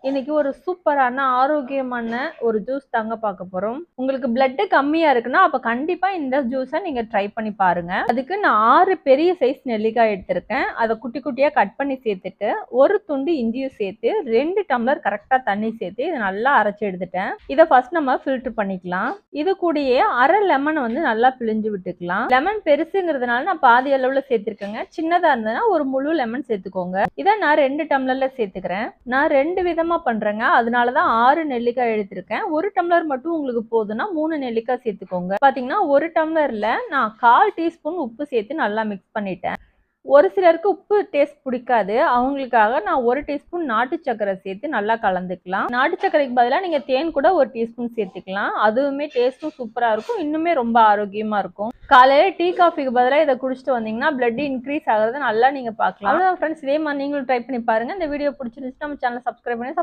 இன்னைக்கு ஒரு சூப்பரான ஆரோக்கியமான ஒரு ஜூஸ் தாங்க பார்க்க போறோம். உங்களுக்கு பிளட் கம்மியா இருக்குன்னா அப்ப கண்டிப்பா இந்த ஜூஸை நீங்க ட்ரை பண்ணி பாருங்க. அதுக்கு நான் 6 பெரிய சைஸ் நெல்லிக்காய் எடுத்திருக்கேன். அதை குட்டி குட்டியா கட் பண்ணி சேர்த்துட்டு ஒரு துண்டு இஞ்சியும் சேர்த்து 2 டம்ளர் கரெக்டா தண்ணி சேர்த்து இதை நல்லா அரைச்சு எடுத்துட்டேன். இதை ஃபர்ஸ்ட் நம்ம ஃபில்டர் பண்ணிக்கலாம். இது கூடயே அரை லெமன் வந்து நல்லா பிழிஞ்சு விட்டுக்கலாம். லெமன் பெருசுங்கிறதுனால நான் பாதி அளவுல சேர்த்திருக்கேங்க. சின்னதா இருந்ததுன்னா ஒரு முழு லெமன் சேர்த்துக்கோங்க. இதை நான் 2 டம்ளர்ல சேர்த்துக்கிறேன். நான் 2 விதமா பண்றேங்க. அதனாலதான் 6 நெல்லிக்காய் எடுத்திருக்கேன். 1 டம்ளர் மட்டும் உங்களுக்கு போதுன்னா 3 நெல்லிக்காய் சேர்த்துக்கோங்க. பாத்தீங்கன்னா 1 டம்ளர்ல நான் 1/4 டீஸ்பூன் உப்பு சேர்த்து நல்லா மிக்ஸ் பண்ணிட்டேன். ஒரு சிலருக்கு உப்பு டேஸ்ட் பிடிக்காது. அவங்களுக்காக நான் 1 டீஸ்பூன் நாட்டு சர்க்கரை சேர்த்து நல்லா கலந்துக்கலாம். நாட்டு சர்க்கரைக்கு பதிலாக நீங்க தேன் கூட 1 டீஸ்பூன் சேர்த்துக்கலாம். அதுவுமே டேஸ்ட்டும் சூப்பரா இருக்கும். இன்னுமே ரொம்ப ஆரோக்கியமா இருக்கும். காலையில டீ காஃபிக்கு பதிலாக இதை குடிச்சிட்டு வந்தீங்கன்னா பிளட் இன்க்ரீஸ் ஆகுறது நல்லா நீங்க பார்க்கலாம். அவ்வளவுதான் ஃப்ரெண்ட்ஸ், இதே மாதிரி நீங்களும் ட்ரை பண்ணி பாருங்க. இந்த வீடியோ பிடிச்சிருந்துச்சு நம்ம சேனல் சப்ஸ்கிரைப் பண்ணி